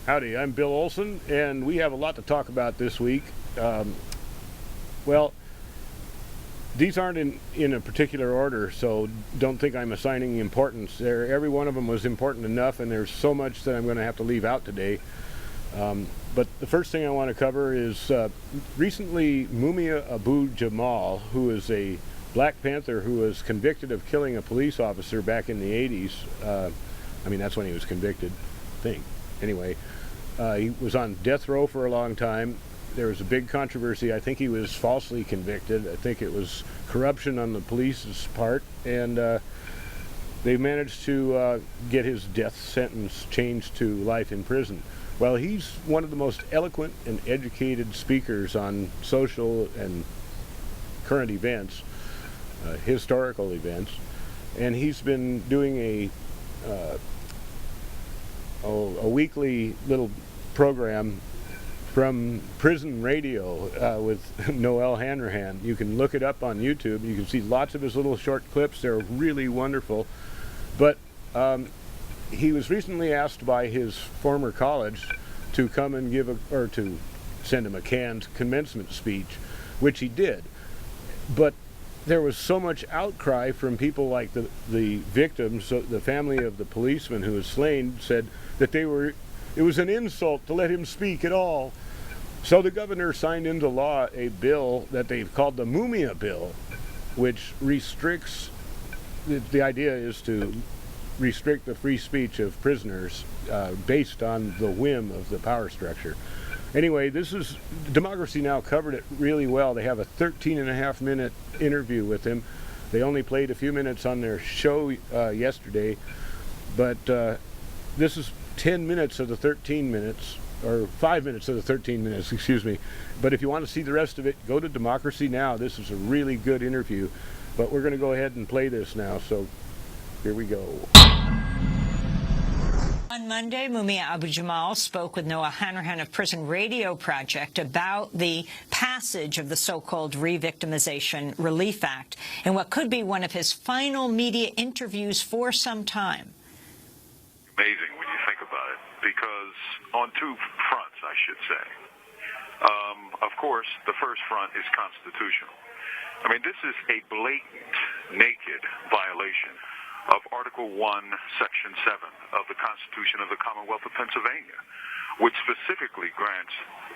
Howdy, I'm Bill Olson, and we have a lot to talk about this week. Well, these aren't in a particular order, so don't think I'm assigning importance. Every one of them was important enough, and there's so much that I'm going to have to leave out today. But the first thing I want to cover is recently Mumia Abu Jamal, who is a Black Panther who was convicted of killing a police officer back in the 80s. I mean, that's when he was convicted, I think. Anyway, he was on death row for a long time. There was a big controversy. I think he was falsely convicted. I think it was corruption on the police's part, and they managed to get his death sentence changed to life in prison. Well, he's one of the most eloquent and educated speakers on social and current events, historical events, and he's been doing a weekly little program from prison radio with Noel Hanrahan. You can look it up on YouTube. You can see lots of his little short clips. They're really wonderful. But he was recently asked by his former college to come and to send him a canned commencement speech, which he did. But there was so much outcry from people like the victims, the family of the policeman who was slain, said that it was an insult to let him speak at all. So the governor signed into law a bill that they've called the Mumia Bill, which restricts, the idea is to restrict the free speech of prisoners based on the whim of the power structure. Anyway, Democracy Now! Covered it really well. They have a 13-and-a-half-minute interview with him. They only played a few minutes on their show yesterday, but this is 10 minutes of the 13 minutes, or 5 minutes of the 13 minutes, excuse me. But if you want to see the rest of it, go to Democracy Now! This is a really good interview. But we're going to go ahead and play this now, so here we go. On Monday, Mumia Abu Jamal spoke with Noah Hanrahan of Prison Radio Project about the passage of the so-called Re-Victimization Relief Act in what could be one of his final media interviews for some time. Amazing when you think about it, because on two fronts, I should say. Of course, the first front is constitutional. I mean, this is a blatant, naked violation of Article 1, Section 7 of the Constitution of the Commonwealth of Pennsylvania, which specifically grants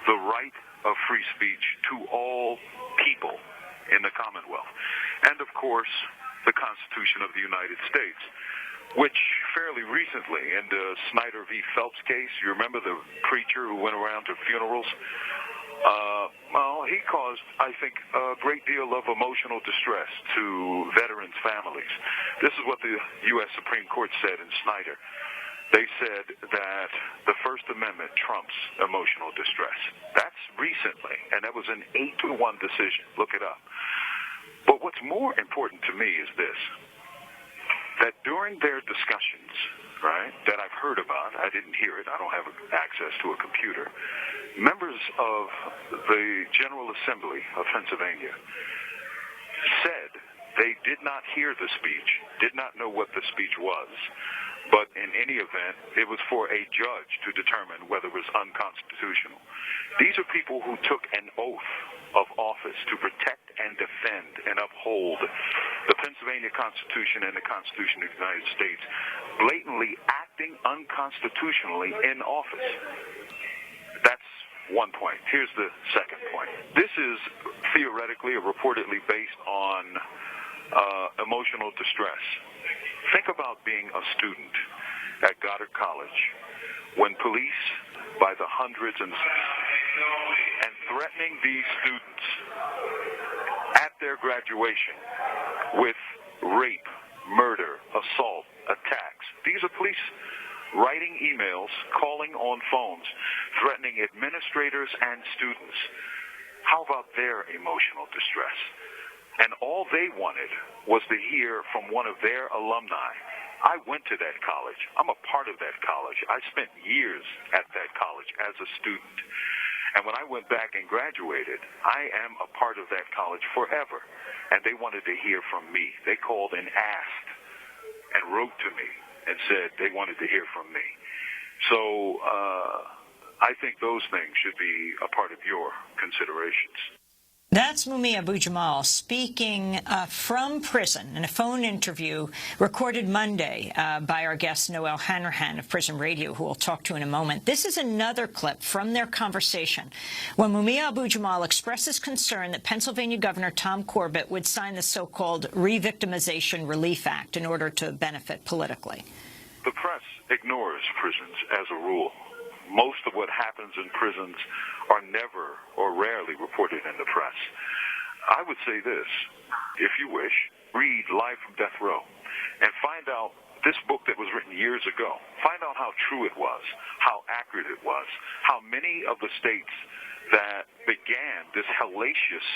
the right of free speech to all people in the Commonwealth. And, of course, the Constitution of the United States, which fairly recently, in the Snyder v. Phelps case, you remember the preacher who went around to funerals? Well, he caused, I think, a great deal of emotional distress to veterans' families. This is what the U.S. Supreme Court said in Snyder. They said that the First Amendment trumps emotional distress. That's recently, and that was an 8-1 decision. Look it up. But what's more important to me is this, that during their discussions, right, that I've heard about, I didn't hear it, I don't have access to a computer, members of the General Assembly of Pennsylvania said they did not hear the speech, did not know what the speech was, but in any event, it was for a judge to determine whether it was unconstitutional. These are people who took an oath of office to protect and defend and uphold the Pennsylvania Constitution and the Constitution of the United States, blatantly acting unconstitutionally in office. That's one point. Here's the second point. This is theoretically or reportedly based on emotional distress. Think about being a student at Goddard College when police, by the hundreds and threatening these students at their graduation with rape, murder, assault, attacks. These are police writing emails, calling on phones, threatening administrators and students. How about their emotional distress? And all they wanted was to hear from one of their alumni. I went to that college. I'm a part of that college. I spent years at that college as a student. And when I went back and graduated, I am a part of that college forever. And they wanted to hear from me. They called and asked and wrote to me and said they wanted to hear from me. So I think those things should be a part of your considerations. That's Mumia Abu Jamal speaking from prison in a phone interview recorded Monday by our guest Noel Hanrahan of Prison Radio, who we'll talk to in a moment. This is another clip from their conversation when Mumia Abu Jamal expresses concern that Pennsylvania Governor Tom Corbett would sign the so-called Re-Victimization Relief Act in order to benefit politically. The press ignores prisons as a rule. Most of what happens in prisons are never or rarely reported in the press. I would say this, if you wish, read Live from Death Row and find out this book that was written years ago. Find out how true it was, how accurate it was, how many of the states that began this hellacious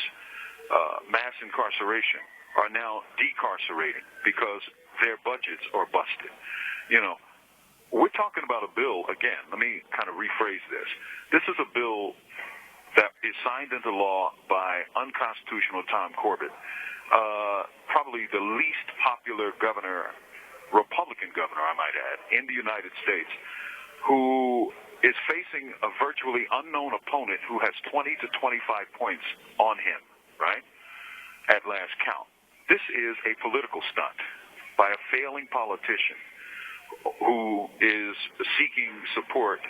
mass incarceration are now decarcerating because their budgets are busted. You know, we're talking about a bill, again, let me kind of rephrase this. This is a bill that is signed into law by unconstitutional Tom Corbett, probably the least popular governor, Republican governor, I might add, in the United States, who is facing a virtually unknown opponent who has 20 to 25 points on him, right, at last count. This is a political stunt by a failing politician who is seeking support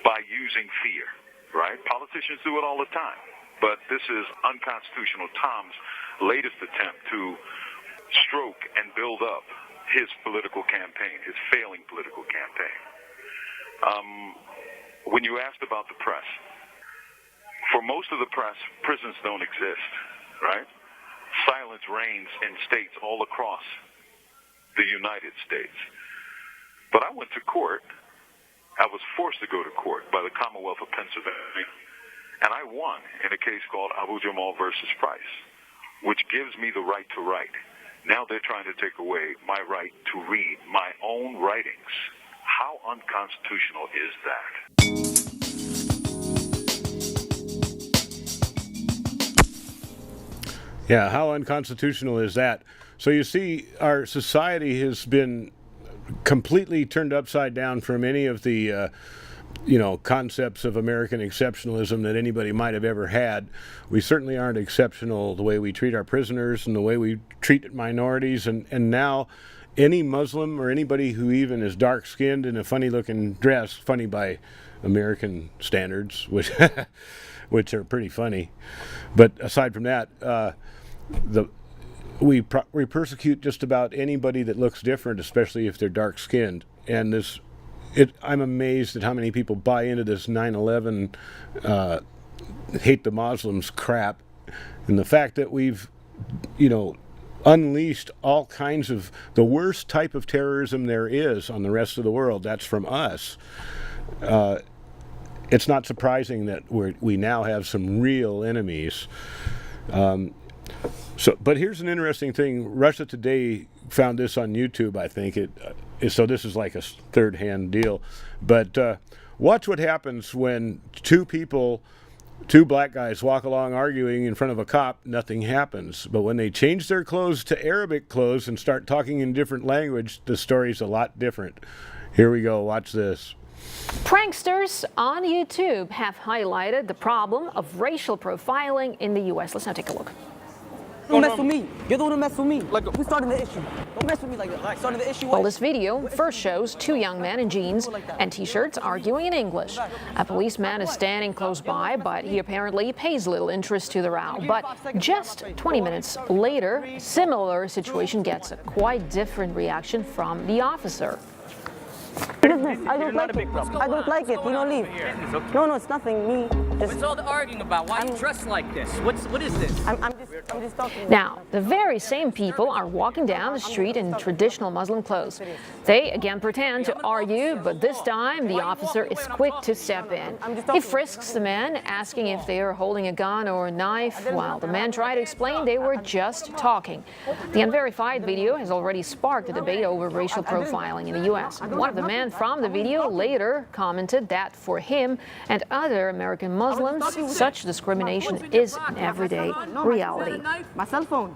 by using fear, right? Politicians do it all the time, but this is unconstitutional Tom's latest attempt to stroke and build up his political campaign, his failing political campaign. When you asked about the press, for most of the press, prisons don't exist, right? Silence reigns in states all across the United States. But I went to court. I was forced to go to court by the Commonwealth of Pennsylvania, and I won in a case called Abu Jamal versus Price, which gives me the right to write. Now they're trying to take away my right to read my own writings. How unconstitutional is that? Yeah, how unconstitutional is that? So you see, our society has been completely turned upside down from any of the concepts of American exceptionalism that anybody might have ever had. We certainly aren't exceptional the way we treat our prisoners and the way we treat minorities, and now any Muslim or anybody who even is dark-skinned in a funny-looking dress, funny by American standards, which which are pretty funny, but aside from that, we persecute just about anybody that looks different, especially if they're dark-skinned. And I'm amazed at how many people buy into this 9/11 hate the Muslims crap, and the fact that we've, unleashed all kinds of the worst type of terrorism there is on the rest of the world. That's from us. It's not surprising that we now have some real enemies. But here's an interesting thing. Russia Today found this on YouTube, I think. So this is like a third-hand deal. But watch what happens when two black guys walk along arguing in front of a cop, nothing happens. But when they change their clothes to Arabic clothes and start talking in different language, the story's a lot different. Here we go. Watch this. Pranksters on YouTube have highlighted the problem of racial profiling in the U.S. Let's now take a look. Don't mess with me. You're the one who messed with me. Like, who's starting the issue? Don't mess with me like that. Like, starting the issue. Well, this video first shows two young men in jeans and t-shirts arguing in English. A policeman is standing close by, but he apparently pays little interest to the row. But just 20 minutes later, a similar situation gets a quite different reaction from the officer. I don't like it. I don't like it. You don't leave. No, it's nothing. Me. What's all the arguing about? Why are you dressed like this? What is this? I'm just talking. Now, the very same people are walking down the street in traditional Muslim clothes. They again pretend to argue, but this time the officer is quick to step in. He frisks the men, asking if they are holding a gun or a knife, while the men try to explain they were just talking. The unverified video has already sparked a debate over racial profiling in the U.S. One of the men from the video later commented that for him and other American Muslims, such discrimination is an everyday reality. My cell phone.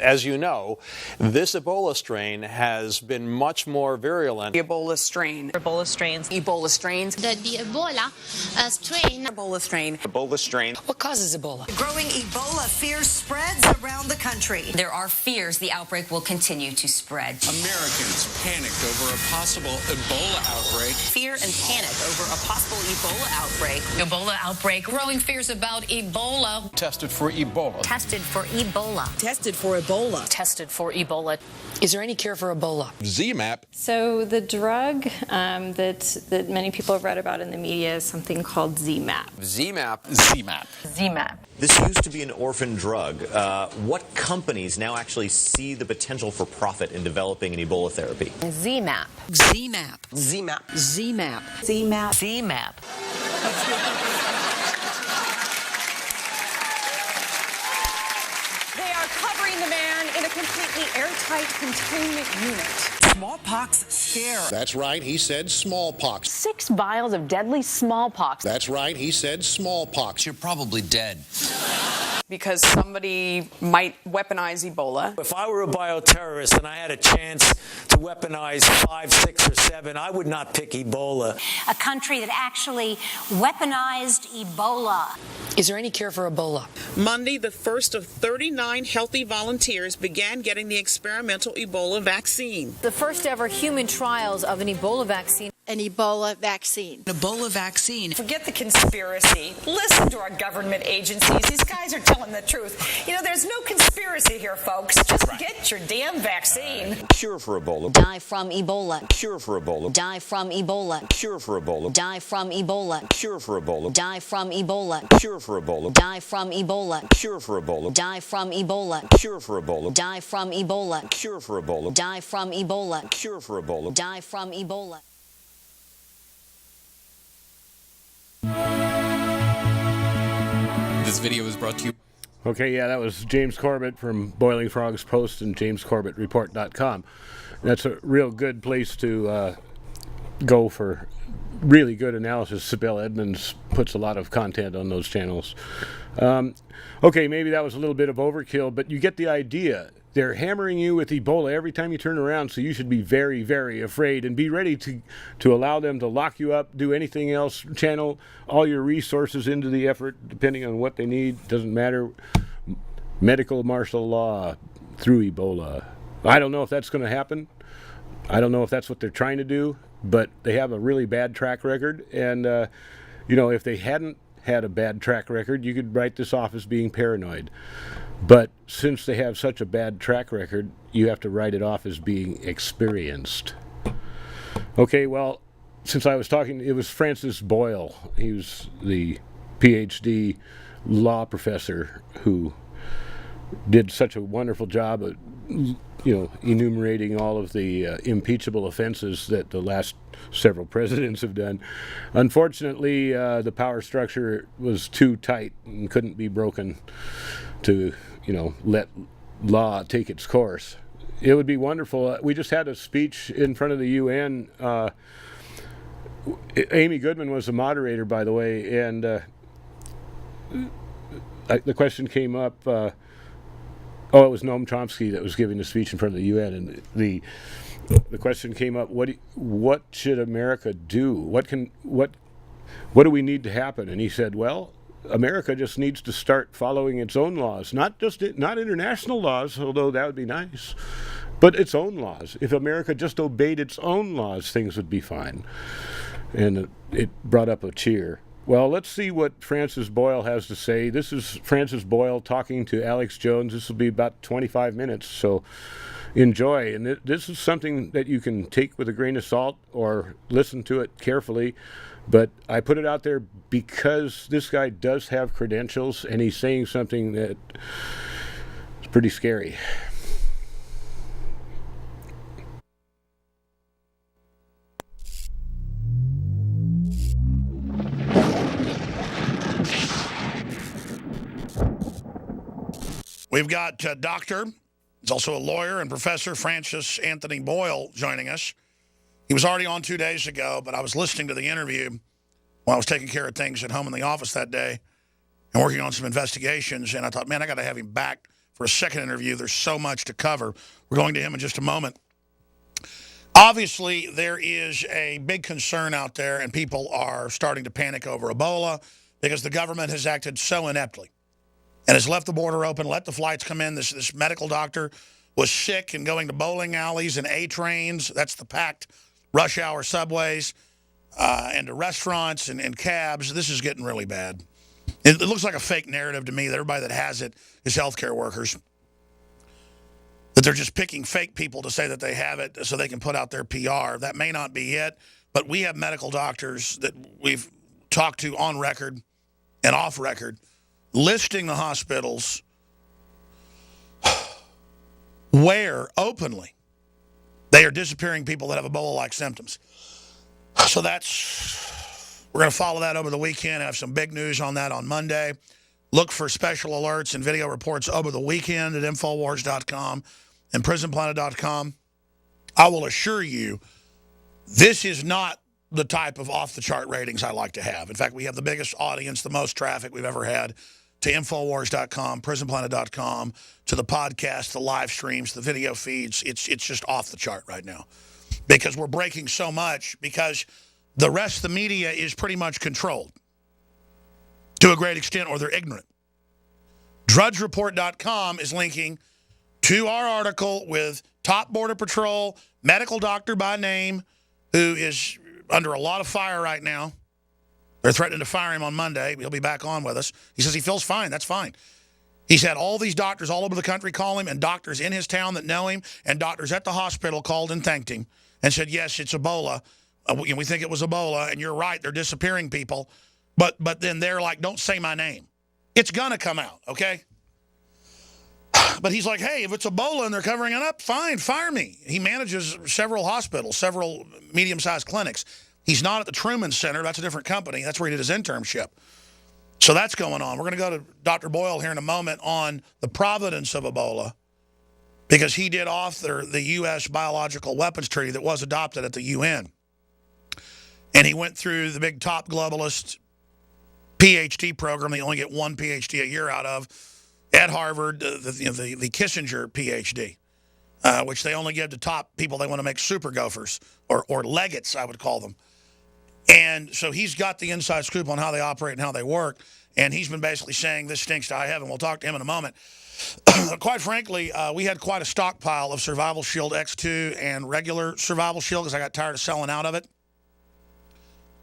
As you know, this Ebola strain has been much more virulent. Ebola strain. Ebola strains. Ebola strains. The Ebola strain. Ebola strain. Ebola strain. What causes Ebola? Growing Ebola fear spreads around the country. There are fears the outbreak will continue to spread. Americans panicked over a possible Ebola outbreak. Fear and panic over a possible Ebola outbreak. Ebola outbreak. Growing fears about Ebola. Tested for Ebola. Tested for Ebola. Tested for Ebola. Tested for Ebola. Is there any cure for Ebola? ZMapp. So the drug that many people have read about in the media is something called ZMapp. ZMapp. ZMapp. ZMapp. This used to be an orphan drug. What companies now actually see the potential for profit in developing an Ebola therapy? ZMapp. ZMapp. ZMapp. ZMapp. ZMapp. ZMapp. They are covering the man in a completely airtight containment unit. Smallpox scare. That's right, he said smallpox. 6 vials of deadly smallpox. That's right, he said smallpox. You're probably dead. Because somebody might weaponize Ebola. If I were a bioterrorist and I had a chance to weaponize 5, 6, or 7, I would not pick Ebola. A country that actually weaponized Ebola. Is there any cure for Ebola? Monday, the first of 39 healthy volunteers began getting the experimental Ebola vaccine. The first ever human trials of an Ebola vaccine. An Ebola vaccine. An Ebola vaccine. Forget the conspiracy. Listen to our government agencies. These guys are telling the truth. You know, there's no conspiracy here, folks. Just get your damn vaccine. Cure for Ebola. Die from Ebola. Cure for Ebola. Die from Ebola. Cure for Ebola. Die from Ebola. Cure for Ebola. Die from Ebola. Cure for Ebola. Die from Ebola. Cure for Ebola. Die from Ebola. Cure for Ebola. Die from Ebola. Cure for Ebola. Die from Ebola. Cure for Ebola. Die from Ebola. This video is brought to you. Okay, yeah, that was James Corbett from Boiling Frogs Post and JamesCorbettReport.com. That's a real good place to go for really good analysis. Sibel Edmonds puts a lot of content on those channels. Okay, maybe that was a little bit of overkill, but you get the idea. They're hammering you with Ebola every time you turn around, so you should be very, very afraid and be ready to allow them to lock you up, do anything else, channel all your resources into the effort, depending on what they need. Doesn't matter. Medical martial law through Ebola. I don't know if that's going to happen. I don't know if that's what they're trying to do, but they have a really bad track record. And, you know, if they hadn't had a bad track record, you could write this off as being paranoid. But since they have such a bad track record, you have to write it off as being experienced. Okay, well, since I was talking, it was Francis Boyle. He was the PhD law professor who did such a wonderful job of, you know, enumerating all of the impeachable offenses that the last several presidents have done. Unfortunately, the power structure was too tight and couldn't be broken to, you know, let law take its course. It would be wonderful. We just had a speech in front of the UN. Amy Goodman was the moderator, by the way, and the question came up. It was Noam Chomsky that was giving the speech in front of the UN, and the question came up: what should America do? What do we need to happen? And he said, well, America just needs to start following its own laws, not international laws, although that would be nice, but its own laws. If America just obeyed its own laws, things would be fine. And it brought up a cheer. Well, let's see what Francis Boyle has to say. This is Francis Boyle talking to Alex Jones. This will be about 25 minutes, so enjoy. And this is something that you can take with a grain of salt or listen to it carefully. But I put it out there because this guy does have credentials, and he's saying something that is pretty scary. We've got Dr. He's also a lawyer and professor, Francis Anthony Boyle, joining us. He was already on 2 days ago, but I was listening to the interview while I was taking care of things at home in the office that day and working on some investigations, and I thought, man, I got to have him back for a second interview. There's so much to cover. We're going to him in just a moment. Obviously, there is a big concern out there, and people are starting to panic over Ebola because the government has acted so ineptly and has left the border open, let the flights come in. This medical doctor was sick and going to bowling alleys and A trains. That's the packed rush hour subways and to restaurants and cabs. This is getting really bad. It looks like a fake narrative to me that everybody that has it is healthcare workers. That they're just picking fake people to say that they have it so they can put out their PR. That may not be it, but we have medical doctors that we've talked to on record and off record listing the hospitals where openly they are disappearing people that have Ebola-like symptoms. So we're going to follow that over the weekend. I have some big news on that on Monday. Look for special alerts and video reports over the weekend at Infowars.com and PrisonPlanet.com. I will assure you, this is not the type of off-the-chart ratings I like to have. In fact, we have the biggest audience, the most traffic we've ever had to Infowars.com, PrisonPlanet.com, to the podcast, the live streams, the video feeds. It's just off the chart right now because we're breaking so much because the rest of the media is pretty much controlled to a great extent, or they're ignorant. DrudgeReport.com is linking to our article with top Border Patrol, medical doctor by name, who is under a lot of fire right now. They're threatening to fire him on Monday. He'll be back on with us. He says he feels fine. That's fine. He's had all these doctors all over the country call him, and doctors in his town that know him, and doctors at the hospital called and thanked him and said, yes, it's Ebola. We think it was Ebola, and you're right. They're disappearing people. But then they're like, don't say my name. It's going to come out, okay? But he's like, hey, if it's Ebola and they're covering it up, fine, fire me. He manages several hospitals, several medium-sized clinics. He's not at the Truman Center. That's a different company. That's where he did his internship. So that's going on. We're going to go to Dr. Boyle here in a moment on the providence of Ebola because he did author the U.S. Biological Weapons Treaty that was adopted at the UN. And he went through the big top globalist PhD program they only get one PhD a year out of at Harvard, the Kissinger PhD, which they only give to top people they want to make super gophers or legates, I would call them. And so he's got the inside scoop on how they operate and how they work. And he's been basically saying this stinks to high heaven. We'll talk to him in a moment. Quite frankly, we had quite a stockpile of Survival Shield X2 and regular Survival Shield because I got tired of selling out of it.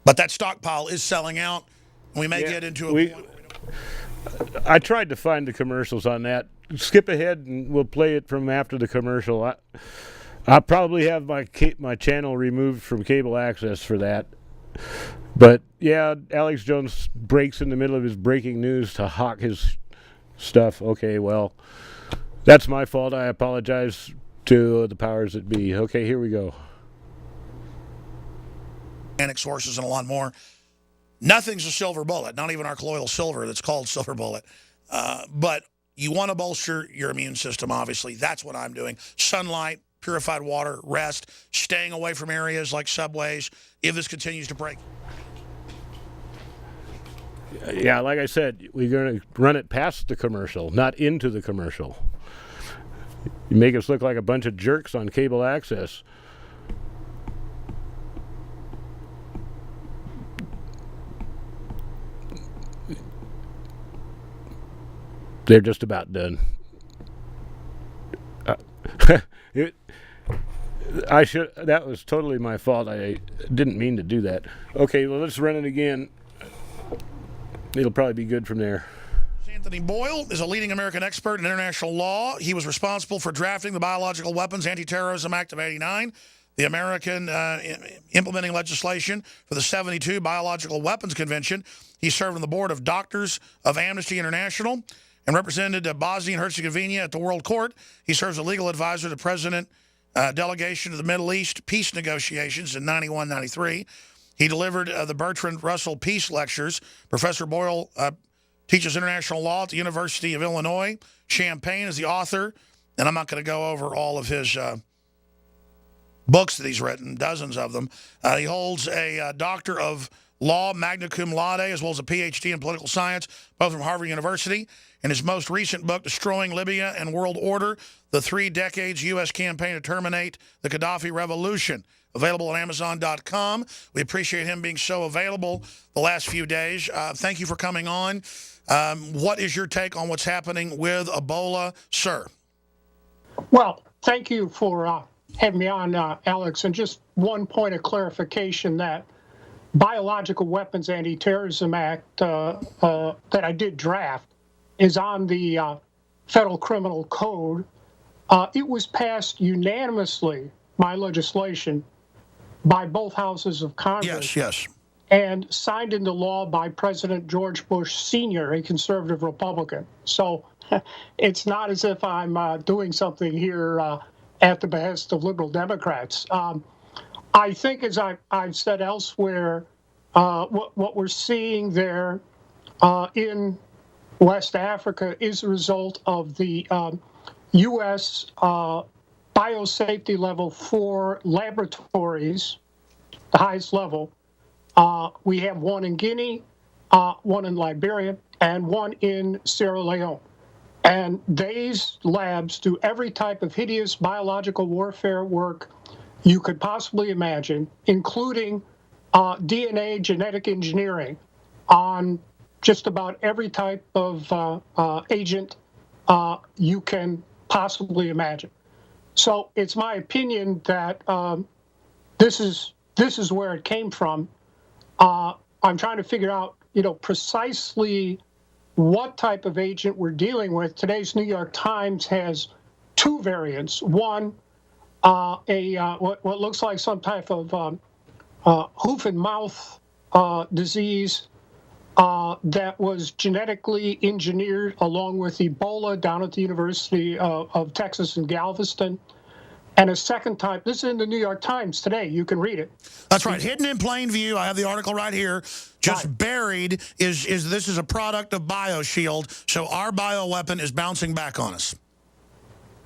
But that stockpile is selling out. We may get into a point. I tried to find the commercials on that. Skip ahead and we'll play it from after the commercial. I'll probably have my channel removed from cable access for that. But yeah, Alex Jones breaks in the middle of his breaking news to hawk his stuff. Okay, well, that's my fault. I apologize to the powers that be. Okay, here we go. Sources and a lot more. Nothing's a silver bullet, not even our colloidal silver that's called silver bullet. But you want to bolster your immune system, obviously. That's what I'm doing. Sunlight, purified water, rest, staying away from areas like subways if this continues to break. Yeah, like I said, we're going to run it past the commercial, not into the commercial. You make us look like a bunch of jerks on cable access. They're just about done. That was totally my fault. I didn't mean to do that. Okay, well, let's run it again. It'll probably be good from there. Anthony Boyle is a leading American expert in international law. He was responsible for drafting the Biological Weapons Anti-Terrorism Act of '89, the American implementing legislation for the '72 Biological Weapons Convention. He served on the board of Doctors of Amnesty International and represented Bosnia and Herzegovina at the World Court. He serves as a legal advisor to President delegation to the Middle East peace negotiations in 91-93. He delivered the Bertrand Russell Peace Lectures. Professor Boyle teaches international law at the University of Illinois. Champaign is the author, and I'm not going to go over all of his books that he's written, dozens of them. He holds a Doctor of Law, magna cum laude, as well as a PhD in political science, both from Harvard University. In his most recent book, Destroying Libya and World Order, The 3 Decades U.S. Campaign to Terminate the Gaddafi Revolution, available at Amazon.com. We appreciate him being so available the last few days. Thank you for coming on. What is your take on what's happening with Ebola, sir? Well, thank you for having me on, Alex. And just one point of clarification, that Biological Weapons Anti-Terrorism Act that I did draft is on the Federal Criminal Code. It was passed unanimously, my legislation, by both houses of Congress. Yes. And signed into law by President George Bush Sr., a conservative Republican. So it's not as if I'm doing something here at the behest of liberal Democrats. I think, as I've said elsewhere, what we're seeing there in West Africa is a result of the U.S. biosafety level for laboratories, the highest level. We have one in Guinea, one in Liberia, and one in Sierra Leone. And these labs do every type of hideous biological warfare work you could possibly imagine, including DNA genetic engineering on just about every type of agent you can possibly imagine. So it's my opinion that this is where it came from. I'm trying to figure out, precisely what type of agent we're dealing with. Today's New York Times has 2 variants. One, what looks like some type of hoof and mouth disease that was genetically engineered along with Ebola down at the University of Texas in Galveston. And a second type, this is in the New York Times today, you can read it. That's right, hidden in plain view. I have the article right here. Just buried this is a product of BioShield, so our bioweapon is bouncing back on us.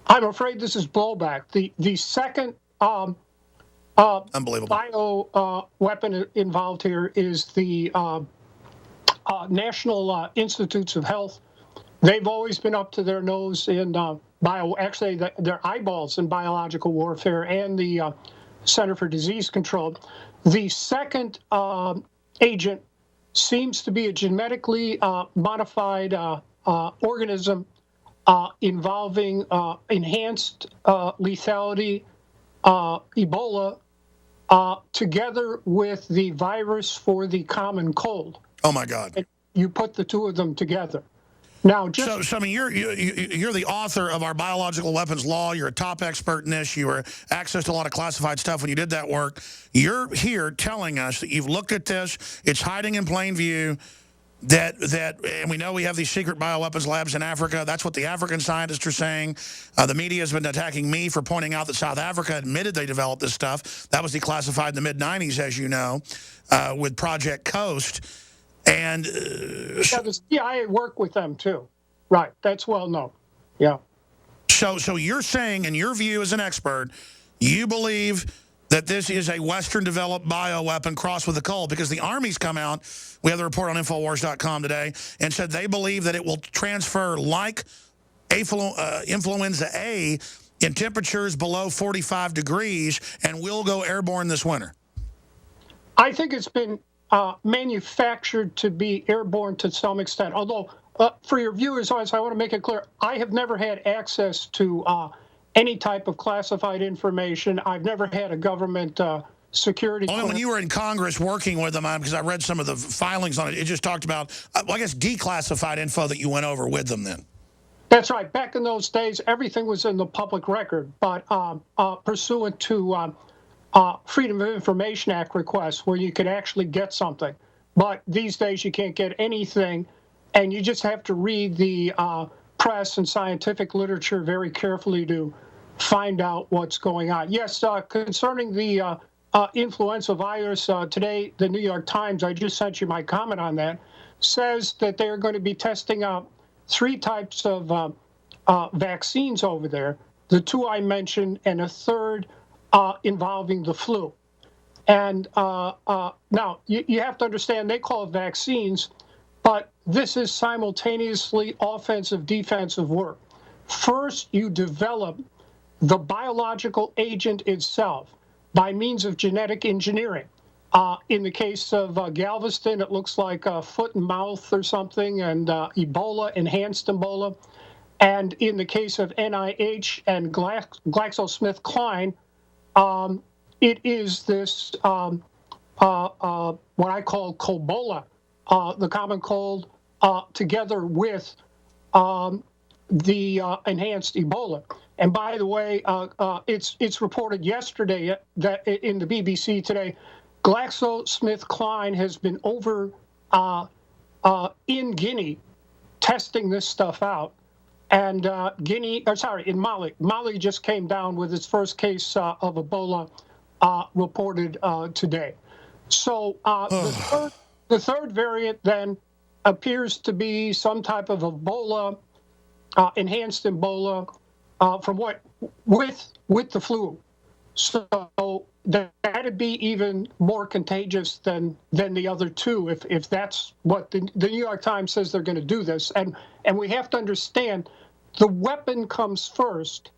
I'm afraid this is blowback. The second unbelievable bio weapon involved here is the National Institutes of Health. They've always been up to their nose in their eyeballs in biological warfare, and the Center for Disease Control. The second agent seems to be a genetically modified organism involving enhanced lethality, Ebola, together with the virus for the common cold. Oh my God! You put the 2 of them together. Now, so I mean, you're the author of our biological weapons law. You're a top expert in this. You were access to a lot of classified stuff when you did that work. You're here telling us that you've looked at this. It's hiding in plain view. And we know we have these secret bioweapons labs in Africa. That's what the African scientists are saying. The media has been attacking me for pointing out that South Africa admitted they developed this stuff. That was declassified in the mid-'90s, as you know, with Project Coast. And the CIA worked with them too, right? That's well known. Yeah. So you're saying, in your view as an expert, you believe that this is a Western-developed bioweapon crossed with the cold, because the Army's come out. We have the report on Infowars.com today, and said they believe that it will transfer like influenza A in temperatures below 45 degrees and will go airborne this winter. I think it's been manufactured to be airborne to some extent. Although, for your viewers, I want to make it clear, I have never had access to any type of classified information. I've never had a government security. Only when you were in Congress working with them, because I read some of the filings on it, it just talked about, I guess, declassified info that you went over with them then. That's right. Back in those days, everything was in the public record, but pursuant to Freedom of Information Act requests where you could actually get something. But these days you can't get anything, and you just have to read the press and scientific literature very carefully to find out what's going on. Yes, concerning the influenza virus, today the New York Times, I just sent you my comment on that, says that they're going to be testing out 3 types of vaccines over there, the 2 I mentioned, and a third involving the flu. And now you have to understand they call it vaccines, but this is simultaneously offensive, defensive work. First, you develop the biological agent itself by means of genetic engineering. In the case of Galveston, it looks like foot and mouth or something, and Ebola, enhanced Ebola. And in the case of NIH and GlaxoSmithKline, it is this, what I call Cobola, the common cold, together with the enhanced Ebola. And by the way, it's reported yesterday that in the BBC today, GlaxoSmithKline has been over in Guinea testing this stuff out. And in Mali. Mali just came down with its first case of Ebola reported today. So the third variant then appears to be some type of Ebola, enhanced Ebola, from what with the flu. So that'd be even more contagious than the other two if that's what the New York Times says they're going to do this. And we have to understand the weapon comes first,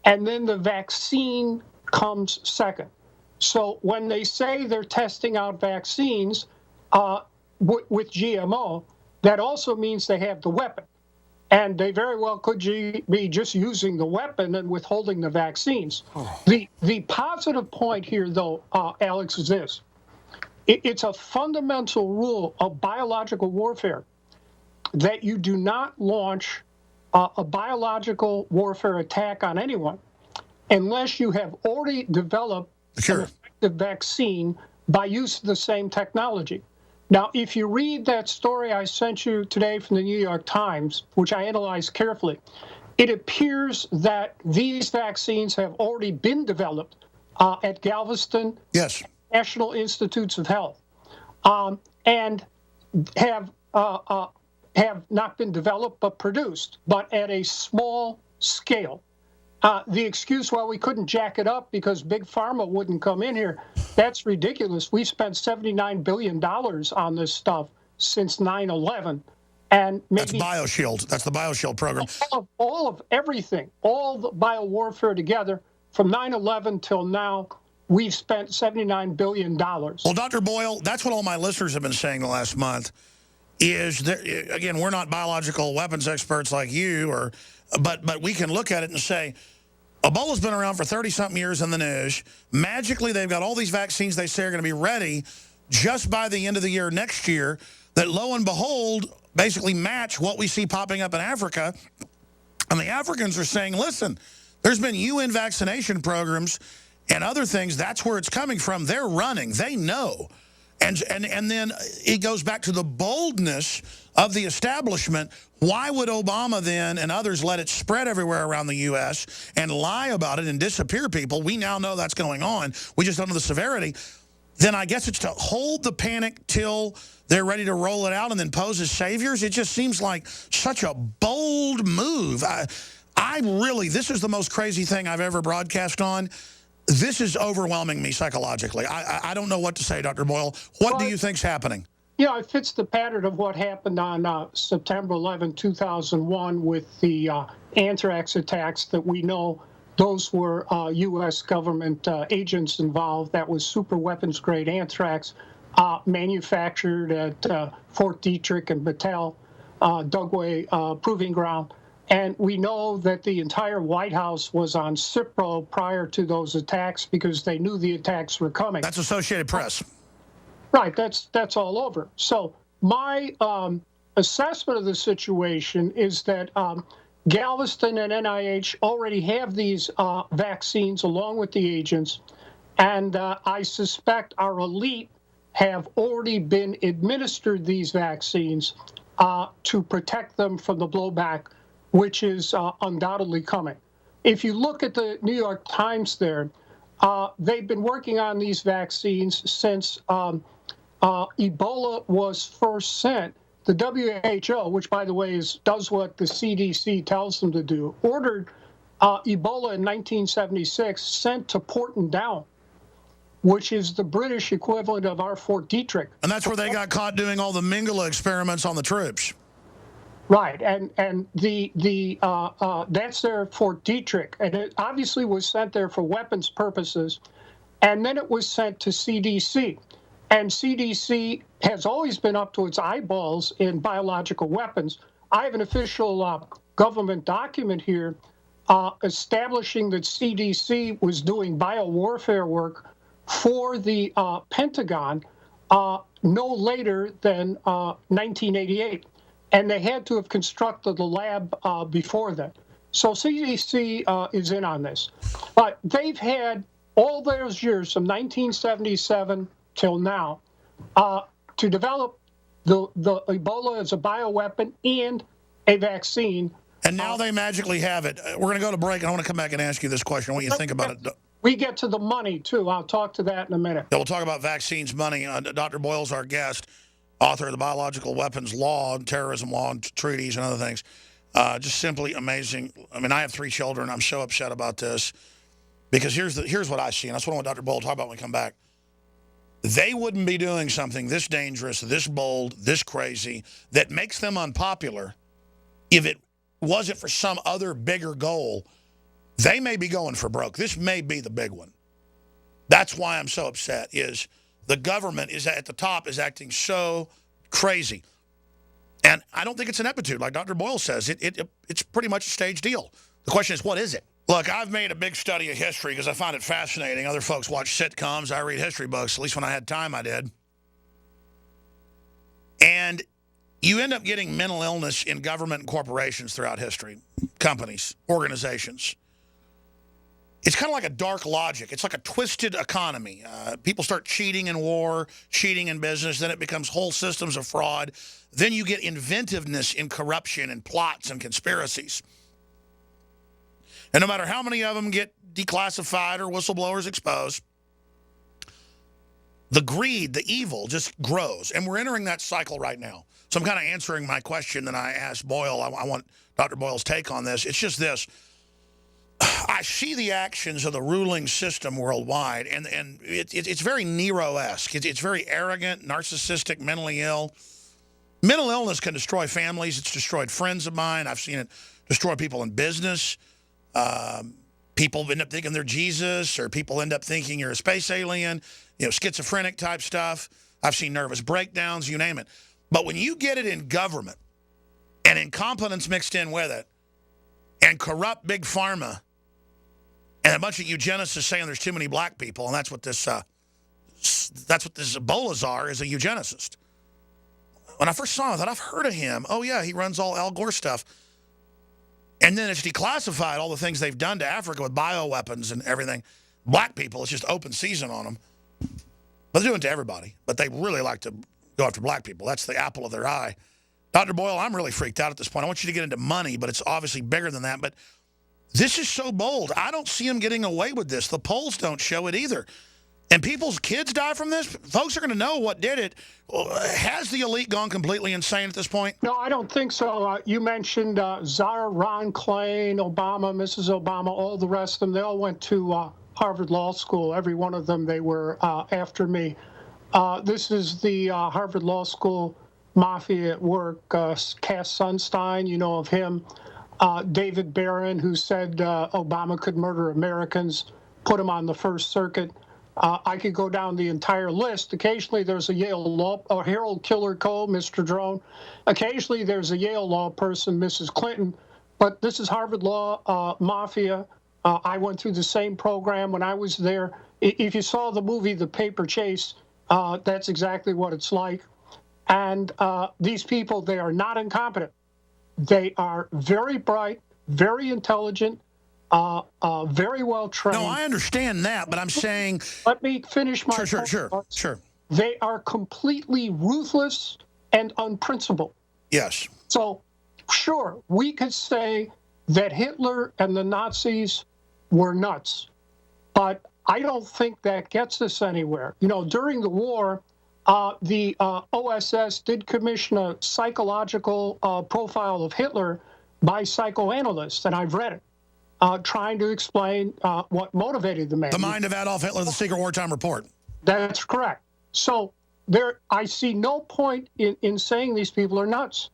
and then the vaccine comes second. So when they say they're testing out vaccines with GMO, that also means they have the weapon. And they very well could be just using the weapon and withholding the vaccines. Oh. The positive point here, though, Alex, is this. It's a fundamental rule of biological warfare that you do not launch a biological warfare attack on anyone unless you have already developed an effective vaccine by use of the same technology. Now, if you read that story I sent you today from the New York Times, which I analyzed carefully, it appears that these vaccines have already been developed at Galveston, yes, National Institutes of Health, and have not been developed but produced, but at a small scale. The excuse, well, we couldn't jack it up because Big Pharma wouldn't come in here, that's ridiculous. We spent $79 billion on this stuff since 9/11. And maybe that's BioShield. That's the BioShield program. All of everything, all the biowarfare together, from 9/11 till now, we've spent $79 billion. Well, Dr. Boyle, that's what all my listeners have been saying the last month, is that, again, we're not biological weapons experts like you, but we can look at it and say, Ebola's been around for 30-something years in the news. Magically, they've got all these vaccines they say are going to be ready just by the end of the year next year that, lo and behold, basically match what we see popping up in Africa. And the Africans are saying, listen, there's been UN vaccination programs and other things. That's where it's coming from. They're running. They know. And then it goes back to the boldness of the establishment. Why would Obama then and others let it spread everywhere around the U.S. and lie about it and disappear people? We now know that's going on. We just don't know the severity. Then I guess it's to hold the panic till they're ready to roll it out and then pose as saviors. It just seems like such a bold move. I really, this is the most crazy thing I've ever broadcast on. This is overwhelming me psychologically. I don't know what to say, Dr. Boyle. What do you think's happening? Yeah, it fits the pattern of what happened on September 11, 2001 with the Anthrax attacks that we know those were U.S. government agents involved. That was super weapons-grade anthrax manufactured at Fort Detrick and Battelle, Dugway Proving Ground. And we know that the entire White House was on Cipro prior to those attacks because they knew the attacks were coming. That's Associated Press. Right, that's all over. So my assessment of the situation is that Galveston and NIH already have these vaccines along with the agents, and I suspect our elite have already been administered these vaccines to protect them from the blowback, which is undoubtedly coming. If you look at the New York Times there, they've been working on these vaccines since Ebola was first sent. The WHO, which, by the way, does what the CDC tells them to do, ordered Ebola in 1976 sent to Portendown, which is the British equivalent of our Fort Detrick. And that's where they got caught doing all the Mengele experiments on the troops. Right, and that's their Fort Detrick, and it obviously was sent there for weapons purposes, and then it was sent to CDC. And CDC has always been up to its eyeballs in biological weapons. I have an official government document here establishing that CDC was doing biowarfare work for the Pentagon no later than 1988. And they had to have constructed the lab before that. So CDC is in on this. But they've had all those years, from 1977 till now, to develop the Ebola as a bioweapon and a vaccine. And now they magically have it. We're going to go to break. I want to come back and ask you this question. What you think about it? We get to the money, too. I'll talk to that in a minute. Yeah, we'll talk about vaccines, money. Dr. Boyle's our guest, author of the Biological Weapons Law, and Terrorism Law, and Treaties, and other things. Just simply amazing. I mean, I have 3 children. I'm so upset about this because here's what I see, and that's what I want Dr. Boyle to talk about when we come back. They wouldn't be doing something this dangerous, this bold, this crazy, that makes them unpopular if it wasn't for some other bigger goal. They may be going for broke. This may be the big one. That's why I'm so upset, is the government is at the top is acting so crazy. And I don't think it's ineptitude, like Dr. Boyle says. It's pretty much a staged deal. The question is, what is it? Look, I've made a big study of history because I find it fascinating. Other folks watch sitcoms. I read history books. At least when I had time, I did. And you end up getting mental illness in government and corporations throughout history, companies, organizations. It's kind of like a dark logic. It's like a twisted economy. People start cheating in war, cheating in business. Then it becomes whole systems of fraud. Then you get inventiveness in corruption and plots and conspiracies. And no matter how many of them get declassified or whistleblowers exposed, the greed, the evil just grows. And we're entering that cycle right now. So I'm kind of answering my question that I asked Boyle. I want Dr. Boyle's take on this. It's just this. I see the actions of the ruling system worldwide, and it's very Nero-esque. It's very arrogant, narcissistic, mentally ill. Mental illness can destroy families. It's destroyed friends of mine. I've seen it destroy people in business. People end up thinking they're Jesus, or people end up thinking you're a space alien, schizophrenic type stuff. I've seen nervous breakdowns, you name it. But when you get it in government and incompetence mixed in with it and corrupt big pharma and a bunch of eugenicists saying there's too many black people, and that's what this Ebola czar is, a eugenicist. When I first saw him, I thought, I've heard of him. Oh, yeah, he runs all Al Gore stuff. And then it's declassified, all the things they've done to Africa with bioweapons and everything. Black people, it's just open season on them. But they're doing it to everybody. But they really like to go after black people. That's the apple of their eye. Dr. Boyle, I'm really freaked out at this point. I want you to get into money, but it's obviously bigger than that. But this is so bold. I don't see them getting away with this. The polls don't show it either. And people's kids die from this. Folks are going to know what did it. Has the elite gone completely insane at this point? No, I don't think so. You mentioned Czar Ron Klain, Obama, Mrs. Obama, all the rest of them. They all went to Harvard Law School. Every one of them, they were after me. This is the Harvard Law School mafia at work. Cass Sunstein, you know of him. David Barron, who said Obama could murder Americans, put him on the First Circuit. I could go down the entire list. Occasionally there's a Yale law, or Harold Killer Cole, Mr. Drone. Occasionally there's a Yale law person, Mrs. Clinton. But this is Harvard Law Mafia. I went through the same program when I was there. If you saw the movie The Paper Chase, that's exactly what it's like. And these people, they are not incompetent. They are very bright, very intelligent, very well trained. No, I understand that, but I'm saying... Let me finish my... Sure. They are completely ruthless and unprincipled. Yes. So, sure, we could say that Hitler and the Nazis were nuts, but I don't think that gets us anywhere. During the war, the OSS did commission a psychological profile of Hitler by psychoanalysts, and I've read it. trying to explain what motivated the man. The Mind of Adolf Hitler, the Secret Wartime Report. That's correct. So I see no point in saying these people are nuts.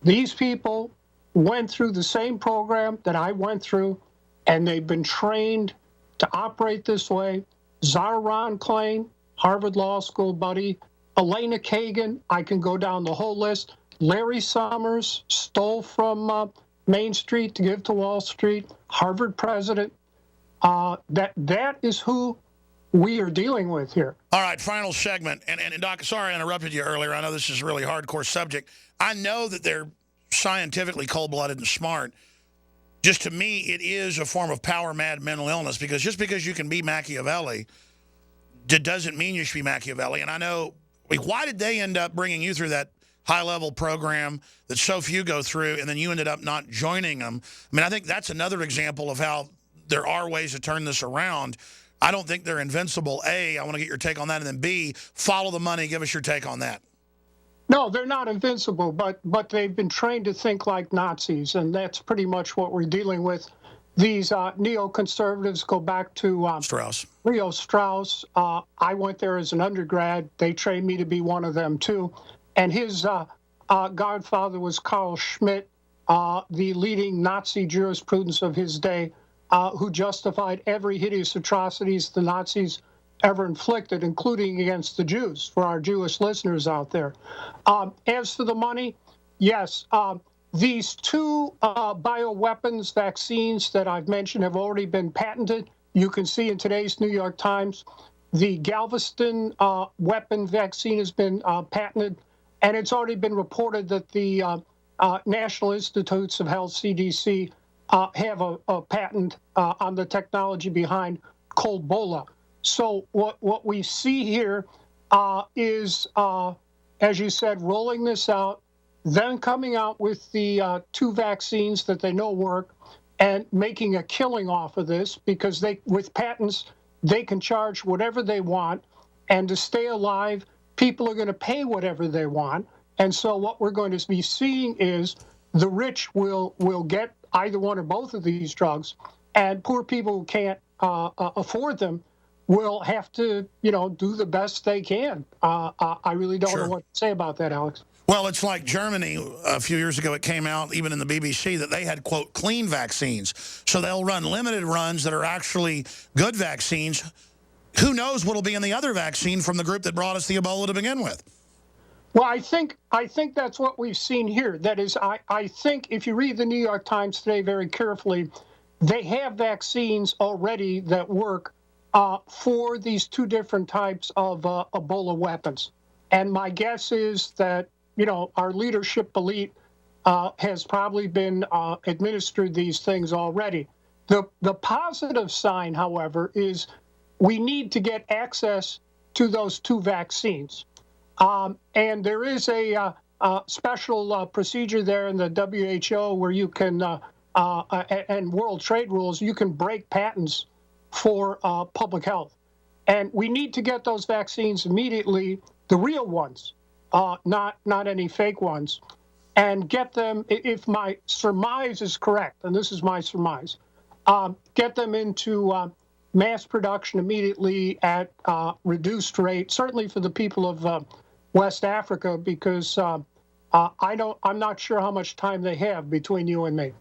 These people went through the same program that I went through, and they've been trained to operate this way. Zara Ron Klein, Harvard Law School buddy, Elena Kagan, I can go down the whole list. Larry Summers stole from Main Street to give to Wall Street, Harvard president. That is who we are dealing with here. All right, final segment. And Doc, sorry I interrupted you earlier. I know this is a really hardcore subject. I know that they're scientifically cold-blooded and smart. Just to me, it is a form of power-mad mental illness, because just because you can be Machiavelli doesn't mean you should be Machiavelli. And I know, why did they end up bringing you through that high-level program that so few go through, and then you ended up not joining them? I mean, I think that's another example of how there are ways to turn this around. I don't think they're invincible. A, I want to get your take on that, and then B, follow the money. Give us your take on that. No, they're not invincible, but they've been trained to think like Nazis, and that's pretty much what we're dealing with. These neoconservatives go back to Leo Strauss. I went there as an undergrad. They trained me to be one of them, too. And his godfather was Carl Schmitt, the leading Nazi jurisprudence of his day, who justified every hideous atrocities the Nazis ever inflicted, including against the Jews, for our Jewish listeners out there. As for the money, yes, these two bioweapons vaccines that I've mentioned have already been patented. You can see in today's New York Times, the Galveston weapon vaccine has been patented, and it's already been reported that the National Institutes of Health, CDC, have a patent on the technology behind Ebola. So what we see here is, as you said, rolling this out, then coming out with the two vaccines that they know work, and making a killing off of this, because with patents, they can charge whatever they want, and to stay alive, people are going to pay whatever they want. And so what we're going to be seeing is the rich will get either one or both of these drugs, and poor people who can't afford them will have to, do the best they can. I really don't know what to say about that, Alex. Well, it's like Germany. A few years ago, it came out, even in the BBC, that they had, quote, clean vaccines. So they'll run limited runs that are actually good vaccines. Who knows what will be in the other vaccine from the group that brought us the Ebola to begin with? Well, I think that's what we've seen here. That is, I think if you read the New York Times today very carefully, they have vaccines already that work for these two different types of Ebola weapons. And my guess is that, our leadership elite has probably been administered these things already. The positive sign, however, is we need to get access to those two vaccines. And there is a special procedure there in the WHO where you can, and World Trade Rules, you can break patents for public health. And we need to get those vaccines immediately, the real ones, not any fake ones, and get them, if my surmise is correct, and this is my surmise, get them into mass production immediately at reduced rate, certainly for the people of West Africa, because I'm not sure how much time they have between you and me.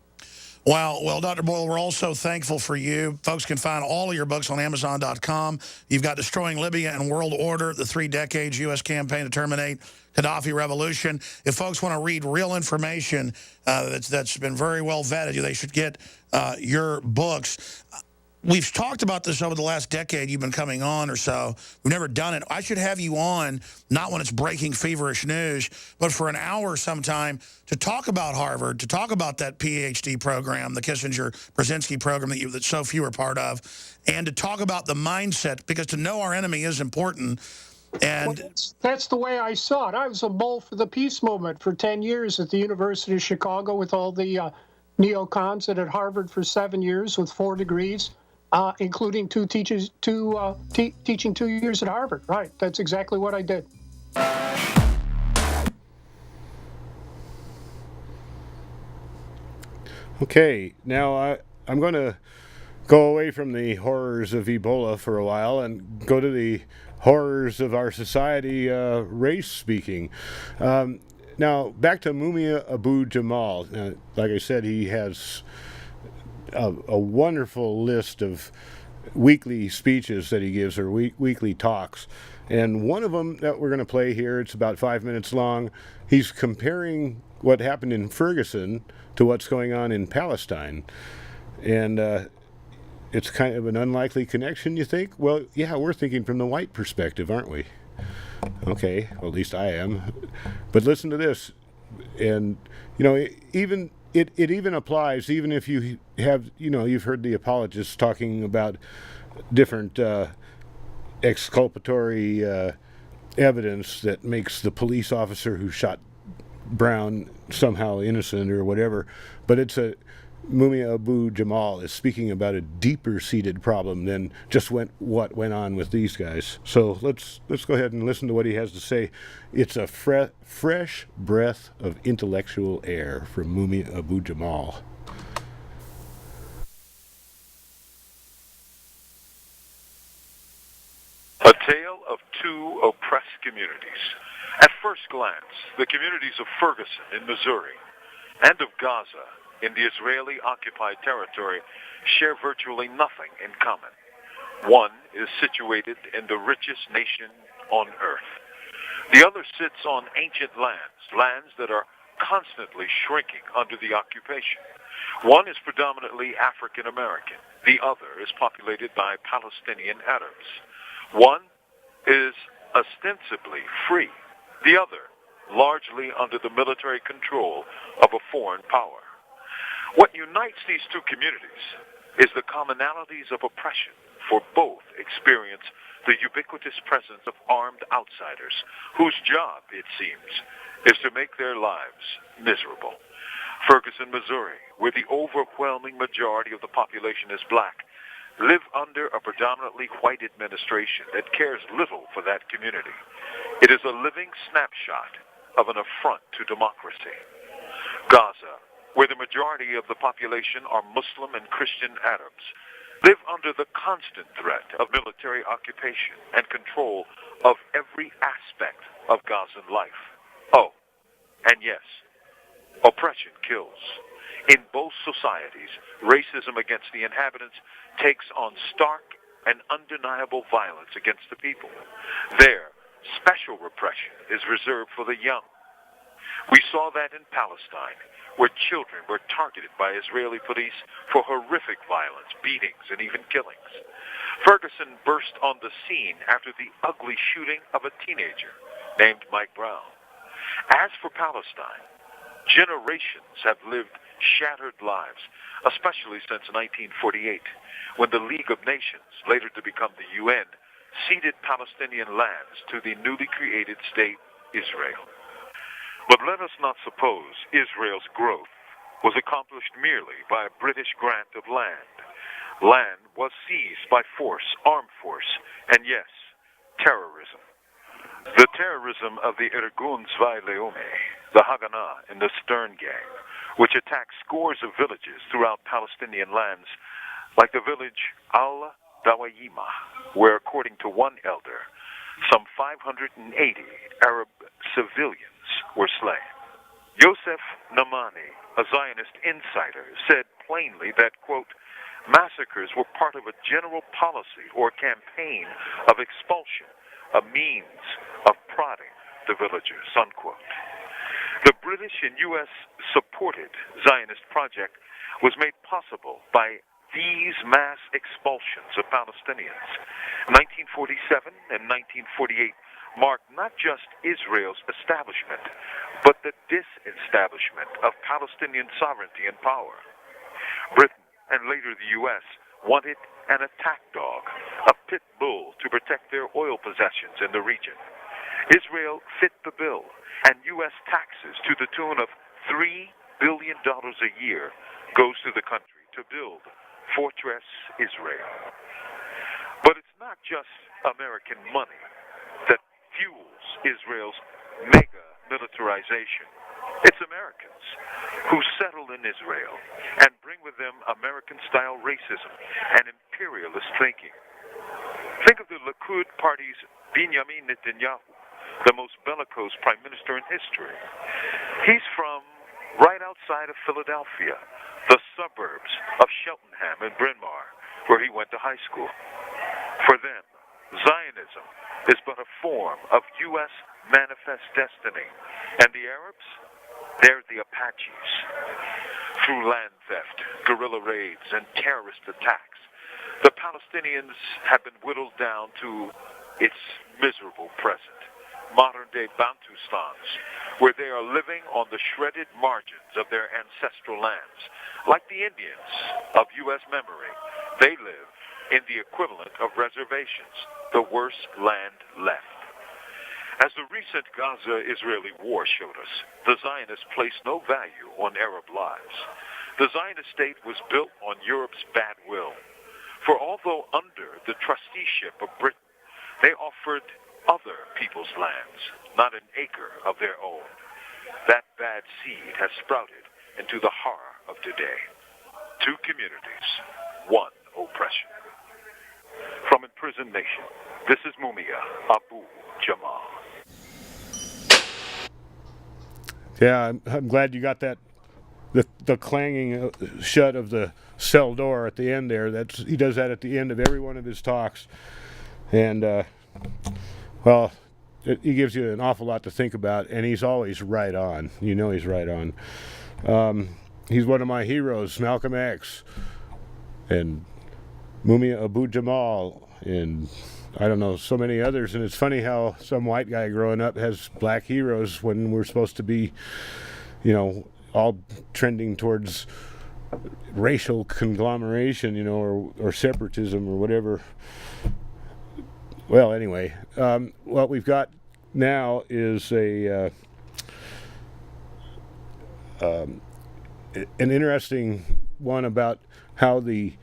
Well, Dr. Boyle, we're also thankful for you. Folks can find all of your books on Amazon.com. You've got Destroying Libya and World Order, the 3 decades U.S. campaign to terminate Gaddafi revolution. If folks want to read real information that's been very well vetted, they should get your books. We've talked about this over the last decade. You've been coming on or so. We've never done it. I should have you on, not when it's breaking feverish news, but for an hour sometime to talk about Harvard, to talk about that PhD program, the Kissinger-Brzezinski program that so few are part of, and to talk about the mindset, because to know our enemy is important. And well, that's the way I saw it. I was a mole for the peace movement for 10 years at the University of Chicago with all the neocons, and at Harvard for 7 years with 4 degrees. Including teaching 2 years at Harvard. Right, that's exactly what I did. Okay, now I'm going to go away from the horrors of Ebola for a while and go to the horrors of our society, race speaking. Now, back to Mumia Abu Jamal. Like I said, he has a wonderful list of weekly speeches that he gives, or weekly talks. And one of them that we're going to play here, it's about 5 minutes long. He's comparing what happened in Ferguson to what's going on in Palestine. And it's kind of an unlikely connection, you think? Well, yeah, we're thinking from the white perspective, aren't we? Okay, well, at least I am. But listen to this. And, you know, it even applies, even if you have, you know, you've heard the apologists talking about different exculpatory evidence that makes the police officer who shot Brown somehow innocent or whatever. But Mumia Abu Jamal is speaking about a deeper-seated problem than just what went on with these guys. So let's go ahead and listen to what he has to say. It's a fresh breath of intellectual air from Mumia Abu Jamal. A tale of two oppressed communities. At first glance, the communities of Ferguson in Missouri and of Gaza in the Israeli-occupied territory share virtually nothing in common. One is situated in the richest nation on earth. The other sits on ancient lands that are constantly shrinking under the occupation. One is predominantly African American. The other is populated by Palestinian Arabs. One is ostensibly free. The other, largely under the military control of a foreign power. What unites these two communities is the commonalities of oppression, for both experience the ubiquitous presence of armed outsiders whose job, it seems, is to make their lives miserable. Ferguson, Missouri, where the overwhelming majority of the population is black, live under a predominantly white administration that cares little for that community. It is a living snapshot of an affront to democracy. Gaza, where the majority of the population are Muslim and Christian Arabs, live under the constant threat of military occupation and control of every aspect of Gazan life. Oh, and yes, oppression kills. In both societies, racism against the inhabitants takes on stark and undeniable violence against the people. There, special repression is reserved for the young. We saw that in Palestine, where children were targeted by Israeli police for horrific violence, beatings, and even killings. Ferguson burst on the scene after the ugly shooting of a teenager named Mike Brown. As for Palestine, generations have lived shattered lives, especially since 1948, when the League of Nations, later to become the UN, ceded Palestinian lands to the newly created state Israel. But let us not suppose Israel's growth was accomplished merely by a British grant of land. Land was seized by force, armed force, and yes, terrorism. The terrorism of the Irgun Zwei Leone, the Haganah, and the Stern Gang, which attacked scores of villages throughout Palestinian lands, like the village Al-Dawayima, where, according to one elder, some 580 Arab civilians were slain. Yosef Namani, a Zionist insider, said plainly that, quote, massacres were part of a general policy or campaign of expulsion, a means of prodding the villagers, unquote. The British and U.S. supported Zionist project was made possible by these mass expulsions of Palestinians. 1947 and 1948 marked not just Israel's establishment, but the disestablishment of Palestinian sovereignty and power. Britain, and later the U.S., wanted an attack dog, a pit bull to protect their oil possessions in the region. Israel fit the bill, and U.S. taxes to the tune of $3 billion a year goes to the country to build Fortress Israel. But it's not just American money that fuels Israel's mega militarization. It's Americans who settle in Israel and bring with them American-style racism and imperialist thinking. Think of the Likud party's Benjamin Netanyahu, the most bellicose prime minister in history. He's from right outside of Philadelphia, the suburbs of Cheltenham and Bryn Mawr, where he went to high school. For them, Zionism is but a form of U.S. manifest destiny. And the Arabs? They're the Apaches. Through land theft, guerrilla raids, and terrorist attacks, the Palestinians have been whittled down to its miserable present, modern-day Bantustans, where they are living on the shredded margins of their ancestral lands. Like the Indians of U.S. memory, they live in the equivalent of reservations, the worst land left. As the recent Gaza-Israeli war showed us, the Zionists place no value on Arab lives. The Zionist state was built on Europe's bad will. For although under the trusteeship of Britain, they offered other people's lands, not an acre of their own. That bad seed has sprouted into the horror of today. Two communities, one oppression. From Imprisoned Nation, this is Mumia Abu Jamal. Yeah, I'm glad you got that. The clanging shut of the cell door at the end there. He does that at the end of every one of his talks, and well, he gives you an awful lot to think about, and he's always right on. You know he's right on. He's one of my heroes, Malcolm X, and Mumia Abu Jamal, and I don't know, so many others. And it's funny how some white guy growing up has black heroes when we're supposed to be, you know, all trending towards racial conglomeration, you know, or separatism or whatever. Well, anyway, what we've got now is an interesting one about how the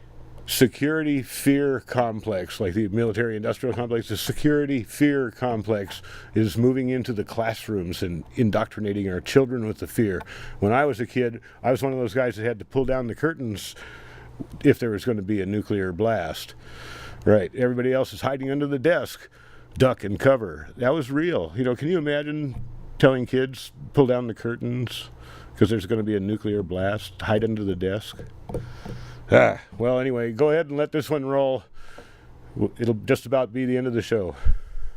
security fear complex, like the military industrial complex, the security fear complex is moving into the classrooms and indoctrinating our children with the fear. When I was a kid, I was one of those guys that had to pull down the curtains if there was going to be a nuclear blast. Right. Everybody else is hiding under the desk, duck and cover. That was real. You know, can you imagine telling kids, pull down the curtains because there's going to be a nuclear blast, hide under the desk? Well, anyway, go ahead and let this one roll. It'll just about be the end of the show.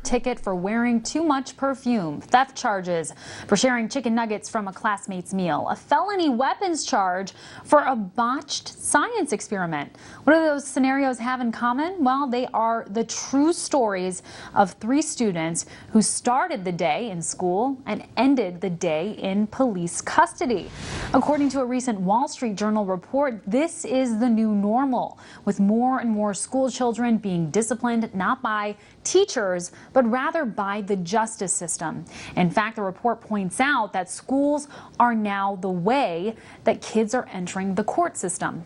Ticket for wearing too much perfume, theft charges for sharing chicken nuggets from a classmate's meal, a felony weapons charge for a botched science experiment. What do those scenarios have in common? Well, they are the true stories of 3 students who started the day in school and ended the day in police custody. According to a recent Wall Street Journal report, this is the new normal, with more and more school children being disciplined not by teachers, but rather by the justice system. In fact, the report points out that schools are now the way that kids are entering the court system.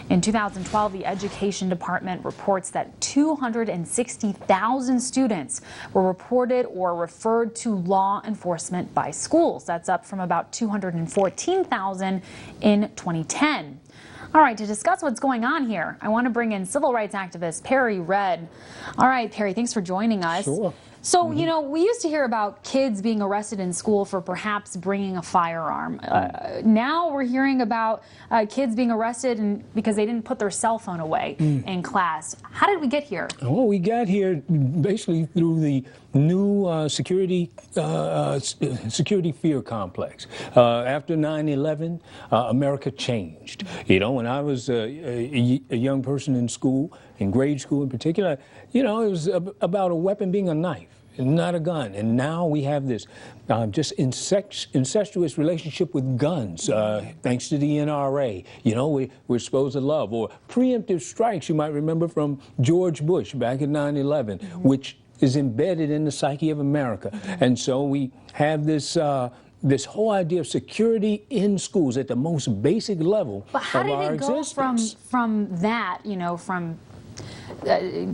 In 2012, the Education Department reports that 260,000 students were reported or referred to law enforcement by schools. That's up from about 214,000 in 2010. All right, to discuss what's going on here, I want to bring in civil rights activist Perry Red. All right, Perry, thanks for joining us. Sure. So, you know, we used to hear about kids being arrested in school for perhaps bringing a firearm. Now we're hearing about kids being arrested because they didn't put their cell phone away in class. How did we get here? Well, we got here basically through the new security fear complex. After 9/11, America changed. You know, when I was a young person in school, in grade school in particular, you know, it was about a weapon being a knife, not a gun. And now we have this just incestuous relationship with guns, thanks to the NRA. You know, we're supposed to love. Or preemptive strikes, you might remember from George Bush back in 9/11, which is embedded in the psyche of America. And so we have this this whole idea of security in schools at the most basic level of our existence. But how did it go from that, you know, from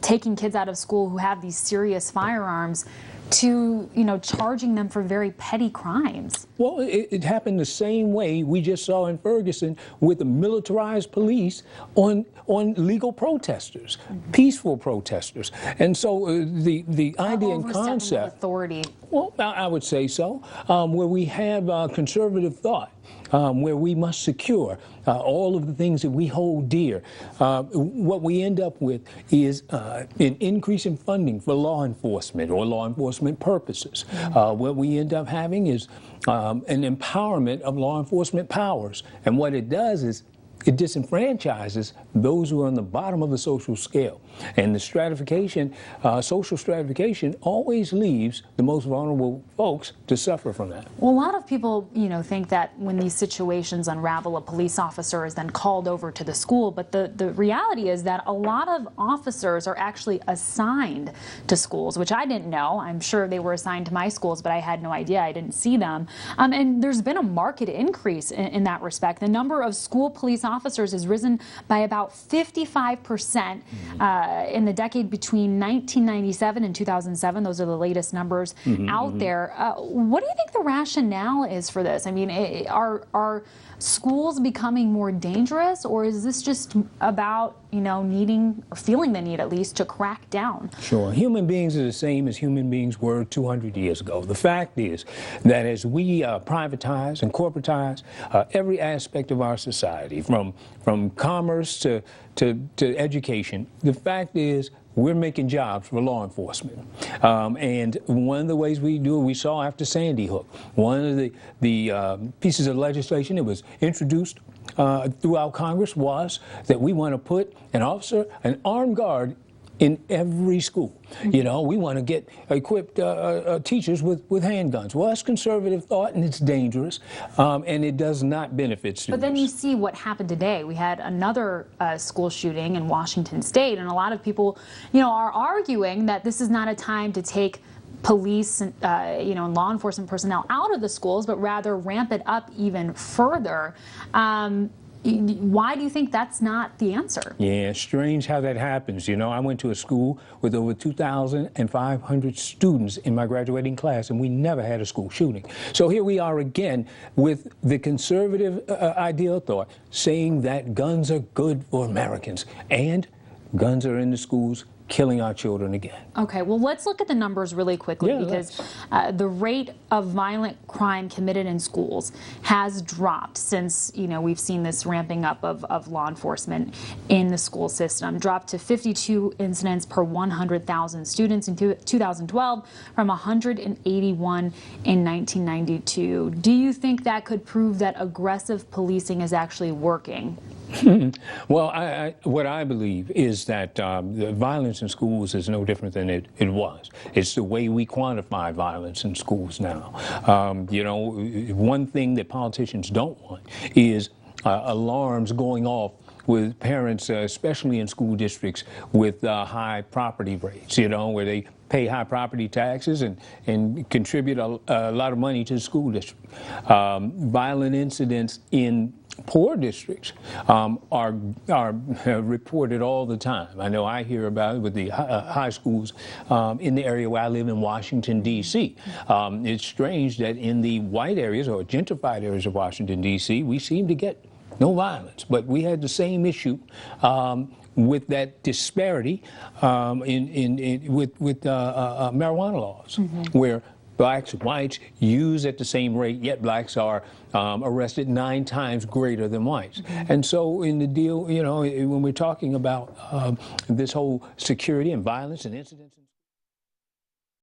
taking kids out of school who have these serious firearms to, charging them for very petty crimes? Well, it happened the same way we just saw in Ferguson with the militarized police on legal protesters, peaceful protesters. And so the idea and concept, authority. Well, I would say so, where we have conservative thought, where we must secure all of the things that we hold dear. What we end up with is an increase in funding for law enforcement or law enforcement purposes. What we end up having is an empowerment of law enforcement powers. And what it does is it disenfranchises those who are on the bottom of the social scale. And the stratification, social stratification, always leaves the most vulnerable folks to suffer from that. Well, a lot of people, think that when these situations unravel, a police officer is then called over to the school. But the reality is that a lot of officers are actually assigned to schools, which I didn't know. I'm sure they were assigned to my schools, but I had no idea. I didn't see them. And there's been a marked increase in that respect. The number of school police officers has risen by about 55% in the decade between 1997 and 2007. Those are the latest numbers out there. What do you think the rationale is for this? I mean, are schools becoming more dangerous, or is this just about, needing or feeling the need, at least, to crack down? Sure. Human beings are the same as human beings were 200 years ago. The fact is that as we privatize and corporatize every aspect of our society, from commerce to education, the fact is we're making jobs for law enforcement. And one of the ways we do it, we saw after Sandy Hook. One of the pieces of legislation that was introduced throughout Congress was that we want to put an officer, an armed guard, in every school. We want to get equipped teachers with handguns. Well, that's conservative thought, and it's dangerous, and it does not benefit students. But then you see what happened today. We had another school shooting in Washington State, and a lot of people, are arguing that this is not a time to take police and law enforcement personnel out of the schools, but rather ramp it up even further. Why do you think that's not the answer? Yeah, it's strange how that happens. I went to a school with over 2,500 students in my graduating class, and we never had a school shooting. So here we are again with the conservative ideal thought saying that guns are good for Americans, and guns are in the schools killing our children again. Okay, well, let's look at the numbers really quickly, because the rate of violent crime committed in schools has dropped since, we've seen this ramping up of law enforcement in the school system. Dropped to 52 incidents per 100,000 students in 2012 from 181 in 1992. Do you think that could prove that aggressive policing is actually working? Well, what I believe is that the violence in schools is no different than it was. It's the way we quantify violence in schools now. One thing that politicians don't want is alarms going off with parents, especially in school districts with high property rates, where they pay high property taxes and contribute a lot of money to the school district. Violent incidents in poor districts are reported all the time. I know I hear about it with the high schools in the area where I live in Washington, D.C. It's strange that in the white areas or gentrified areas of Washington, D.C., we seem to get no violence, but we had the same issue with that disparity with marijuana laws, where blacks and whites use at the same rate, yet blacks are arrested 9 times greater than whites. And so in the deal, when we're talking about this whole security and violence and incidents